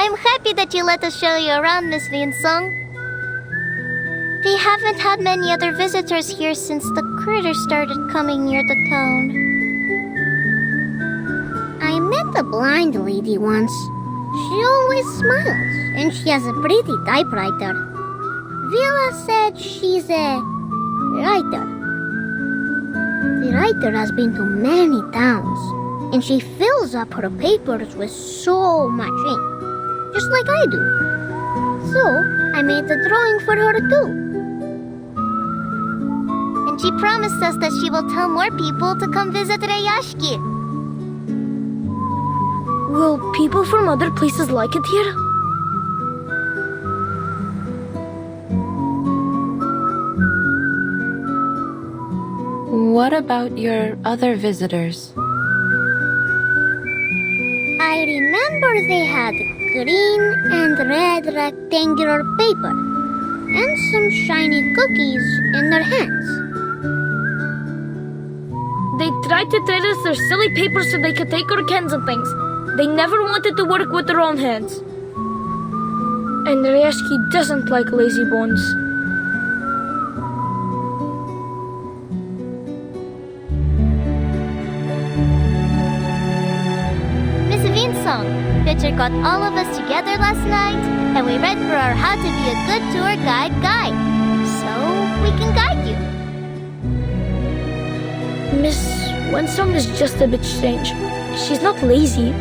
I'm happy that you let us show you around, Miss Vinsong. We haven't had many other visitors here since the critters started coming near the town. I met a blind lady once. She always smiles, and she has a pretty typewriter. Villa said she's a writer. The writer has been to many towns, and she fills up her papers with so much ink, just like I do. So, I made a drawing for her too. And she promised us that she will tell more people to come visit Rayashki. Will people from other places like it here? What about your other visitors? I remember they had green and red rectangular paper and some shiny cookies in their hands. They tried to trade us their silly paper so they could take our cans and things. They never wanted to work with their own hands. And Ryashki doesn't like lazy bones. Miss Vinsong, Richard got all of us together last night, and we read for our How to Be a Good Tour Guide guide. So we can guide you. Miss Winsong is just a bit strange. She's not lazy.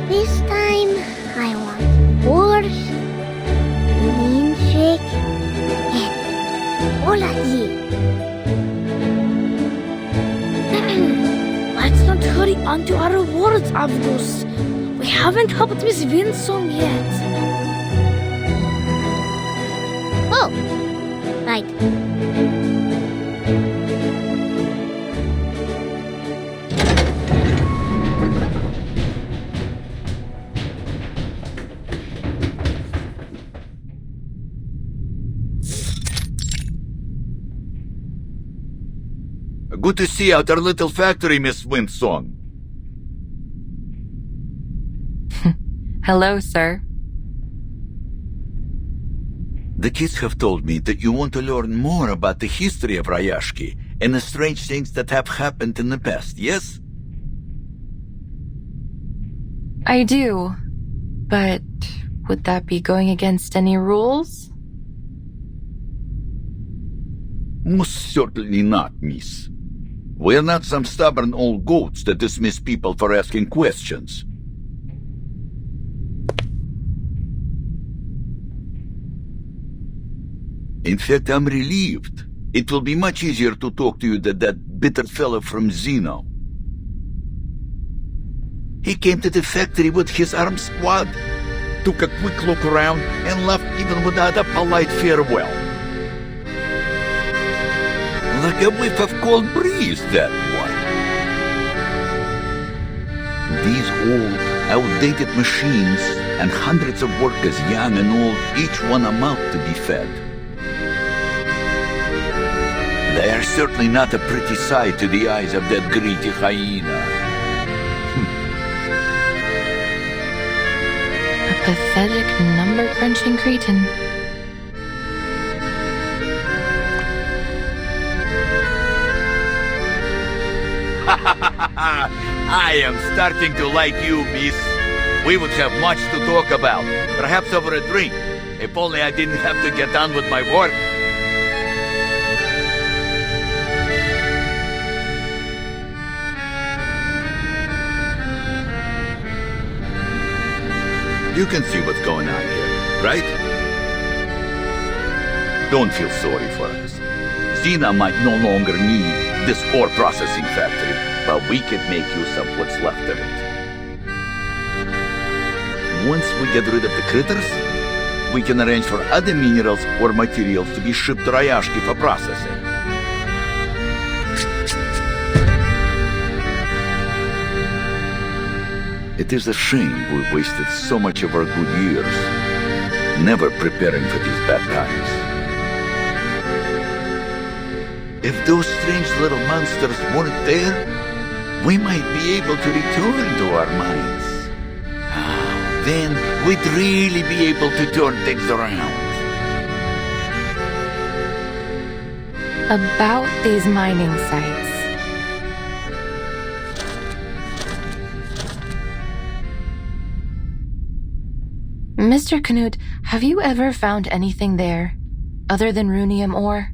This time, I want horse, milkshake, and olaji. Let's not hurry on to our rewards, Avgus. We haven't helped Miss Winsong yet. Oh, right. Good to see you at our little factory, Miss Winsong. Hello, sir. The kids have told me that you want to learn more about the history of Rayashki and the strange things that have happened in the past, yes? I do. But would that be going against any rules? Most certainly not, miss. We're not some stubborn old goats that dismiss people for asking questions. In fact, I'm relieved. It will be much easier to talk to you than that bitter fellow from Zeno. He came to the factory with his arms squad, took a quick look around, and left even without a polite farewell. Like a whiff of cold breeze, that one. These old, outdated machines and hundreds of workers, young and old, each one a mouth to be fed. They are certainly not a pretty sight to the eyes of that greedy hyena. A pathetic number-crunching cretin. I am starting to like you, miss. We would have much to talk about, perhaps over a drink, if only I didn't have to get on with my work. You can see what's going on here, right? Don't feel sorry for us. Zena might no longer need this ore processing factory, but we can make use of what's left of it. Once we get rid of the critters, we can arrange for other minerals or materials to be shipped to Rayashki for processing. It is a shame we wasted so much of our good years, never preparing for these bad times. If those strange little monsters weren't there, we might be able to return to our mines. Then we'd really be able to turn things around. About these mining sites. Mr. Knut, have you ever found anything there, other than runium ore?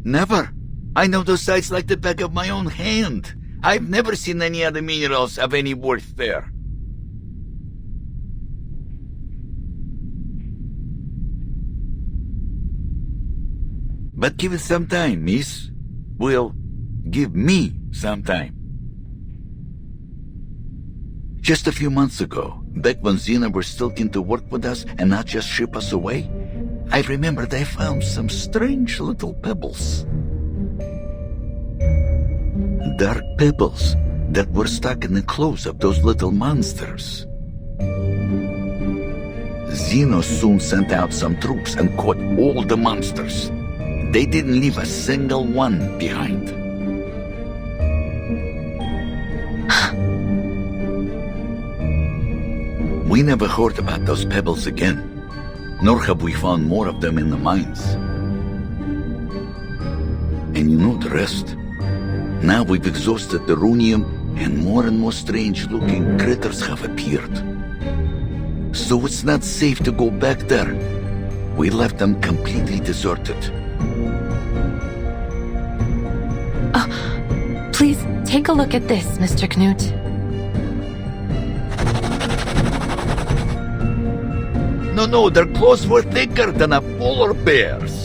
Never. I know those sites like the back of my own hand. I've never seen any other minerals of any worth there. But give it some time, miss. Well, give me some time. Just a few months ago, back when Xena were still keen to work with us and not just ship us away, I remember they found some strange little pebbles. Dark pebbles that were stuck in the clothes of those little monsters. Xeno soon sent out some troops and caught all the monsters. They didn't leave a single one behind. We never heard about those pebbles again, nor have we found more of them in the mines. And you know the rest. Now we've exhausted the runium, and more strange-looking critters have appeared. So it's not safe to go back there. We left them completely deserted. Please take a look at this, Mr. Knut. No, their claws were thicker than a polar bear's.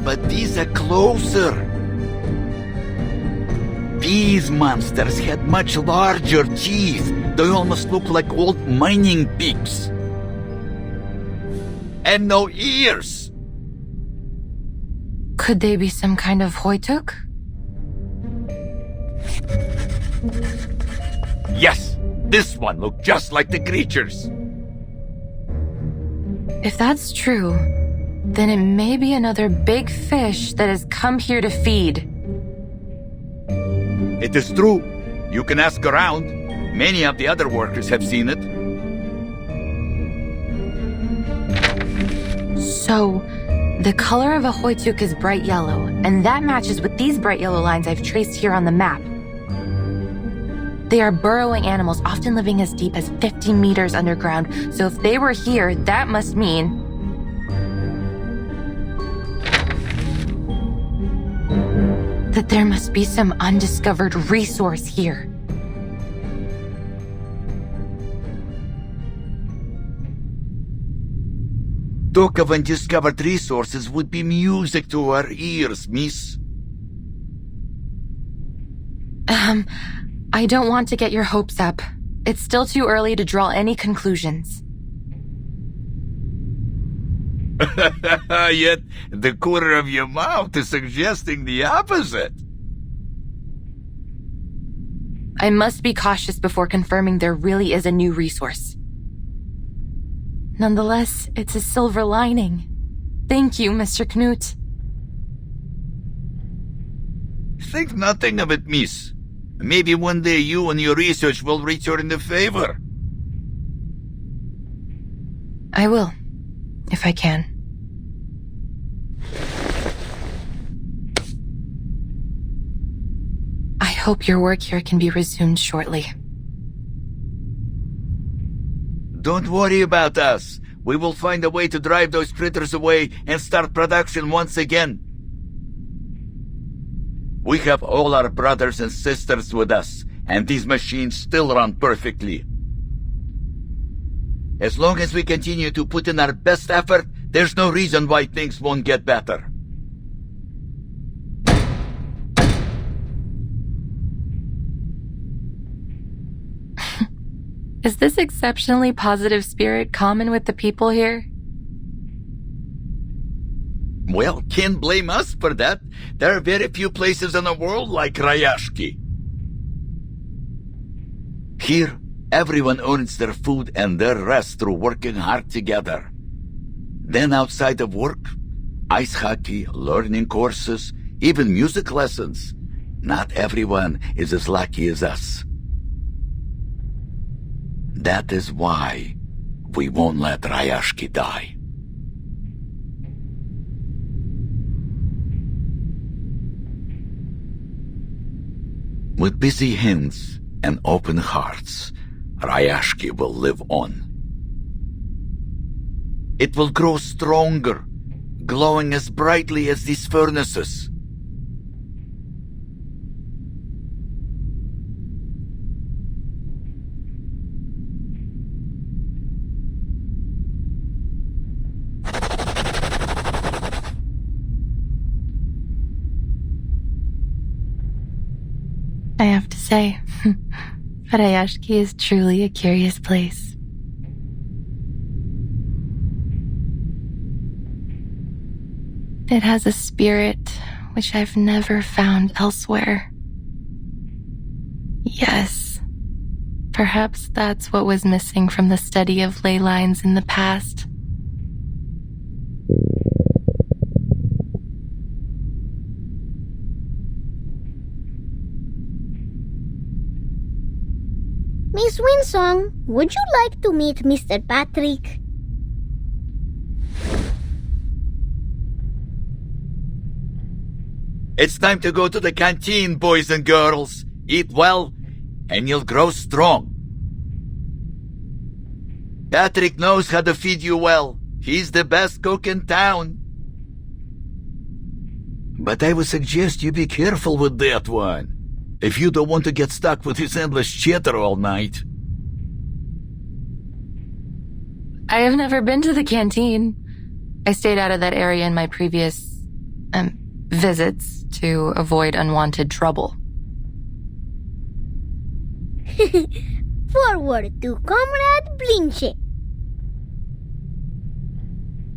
But these are closer. These monsters had much larger teeth. They almost look like old mining pigs. And no ears. Could they be some kind of Hoytuk? Yes, this one looked just like the creatures. If that's true, then it may be another big fish that has come here to feed. It is true. You can ask around. Many of the other workers have seen it. So, the color of a Hoytuk is bright yellow, and that matches with these bright yellow lines I've traced here on the map. They are burrowing animals, often living as deep as 50 meters underground, so if they were here, that must mean... that there must be some undiscovered resource here. Talk of undiscovered resources would be music to our ears, miss. I don't want to get your hopes up. It's still too early to draw any conclusions. Yet, the corner of your mouth is suggesting the opposite. I must be cautious before confirming there really is a new resource. Nonetheless, it's a silver lining. Thank you, Mr. Knut. Think nothing of it, miss. Maybe one day you and your research will return the favor. I will, if I can. I hope your work here can be resumed shortly. Don't worry about us. We will find a way to drive those critters away and start production once again. We have all our brothers and sisters with us, and these machines still run perfectly. As long as we continue to put in our best effort, there's no reason why things won't get better. Is this exceptionally positive spirit common with the people here? Well, can't blame us for that. There are very few places in the world like Rayashki. Here, Everyone earns their food and their rest through working hard together. Then outside of work, ice hockey, learning courses, even music lessons. Not everyone is as lucky as us. That is why we won't let Ryashki die. With busy hands and open hearts, Ryashki will live on. It will grow stronger, glowing as brightly as these furnaces. I have to say, Ryashki is truly a curious place. It has a spirit which I've never found elsewhere. Yes, perhaps that's what was missing from the study of ley lines in the past. Miss Winsong, would you like to meet Mr. Patrick? It's time to go to the canteen, boys and girls. Eat well, and you'll grow strong. Patrick knows how to feed you well. He's the best cook in town. But I would suggest you be careful with that one, if you don't want to get stuck with his endless chatter all night. I have never been to the canteen. I stayed out of that area in my previous, visits to avoid unwanted trouble. Forward to Comrade Blinche.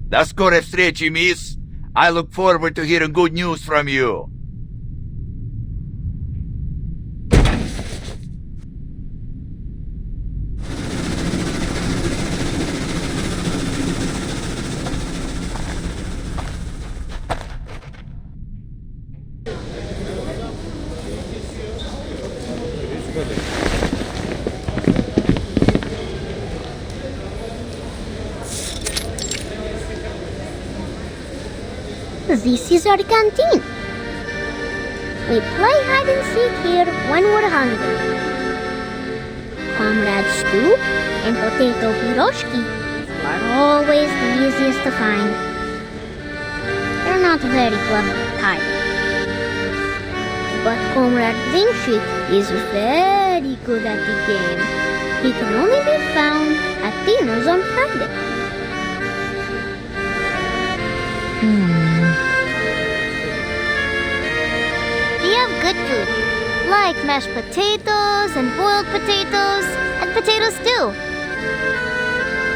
До скорой встречи, miss. I look forward to hearing good news from you. This is our canteen. We play hide and seek here when we're hungry. Comrade stew and potato piroshki are always the easiest to find. They're not very clever at hiding. But Comrade Zinchik is very good at the game. He can only be found at dinners on Friday. We have good food, like mashed potatoes and boiled potatoes and potato stew.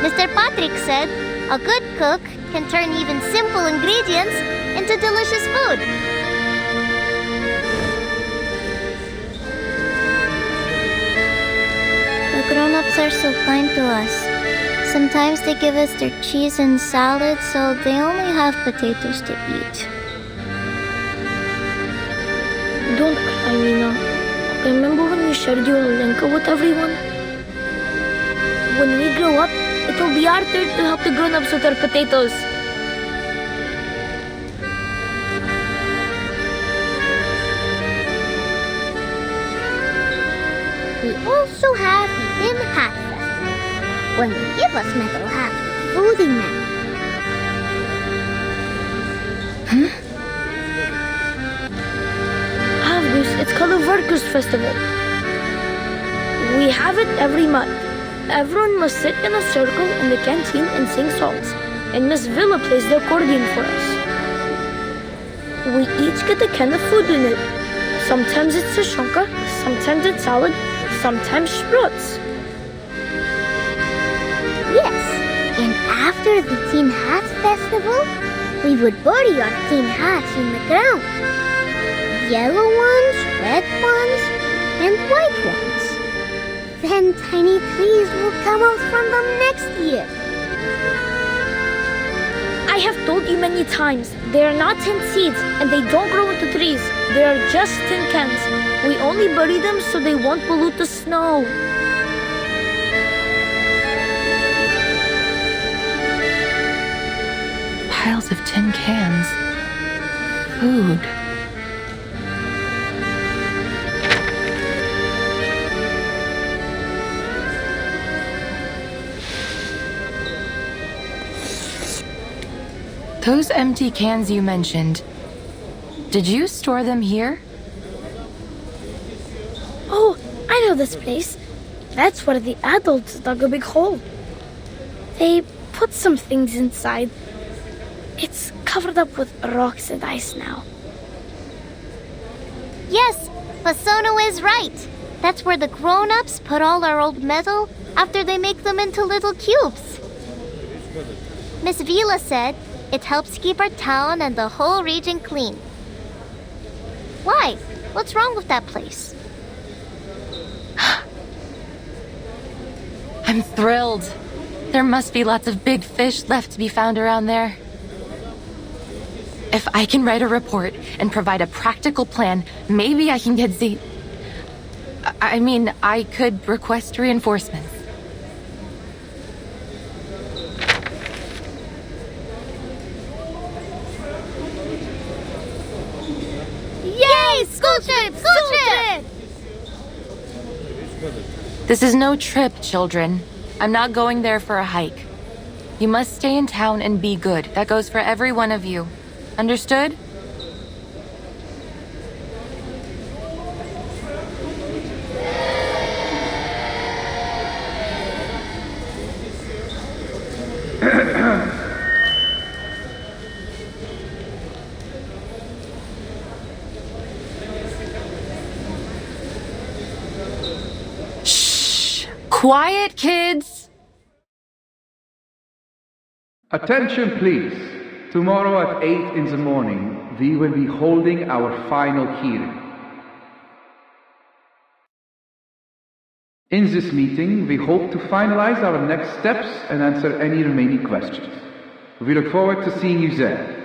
Mr. Patrick said a good cook can turn even simple ingredients into delicious food. The grown-ups are so kind to us. Sometimes they give us their cheese and salad, so they only have potatoes to eat. Don't cry, Nina. Remember when you shared your Lenka with everyone? When we grow up, it'll be our turn to help the grown-ups with our potatoes. We also have the Tin Hat Festival, when they give us metal hats with food in them. It's called a Workers' Festival. We have it every month. Everyone must sit in a circle in the canteen and sing songs, and Miss Villa plays the accordion for us. We each get a can of food in it. Sometimes it's a shonka, sometimes it's salad, sometimes sprouts. Yes, and after the Tin Hat Festival, we would bury our tin hats in the ground. Yellow ones, red ones, and white ones. 10 tiny trees will come out from them next year. I have told you many times, they are not tin seeds and they don't grow into trees. They are just tin cans. We only bury them so they won't pollute the snow. Piles of tin cans. Food. Those empty cans you mentioned, did you store them here? Oh, I know this place. That's where the adults dug a big hole. They put some things inside. It's covered up with rocks and ice now. Yes, Fasono is right. That's where the grown-ups put all our old metal after they make them into little cubes. Miss Vila said it helps keep our town and the whole region clean. Why? What's wrong with that place? I'm thrilled. There must be lots of big fish left to be found around there. If I can write a report and provide a practical plan, maybe I can get I could request reinforcements. Yay! School trip! School trip! This is no trip, children. I'm not going there for a hike. You must stay in town and be good. That goes for every one of you. Understood? Shh! Quiet, kids! Attention, please. Tomorrow at 8 in the morning, we will be holding our final hearing. In this meeting, we hope to finalize our next steps and answer any remaining questions. We look forward to seeing you there.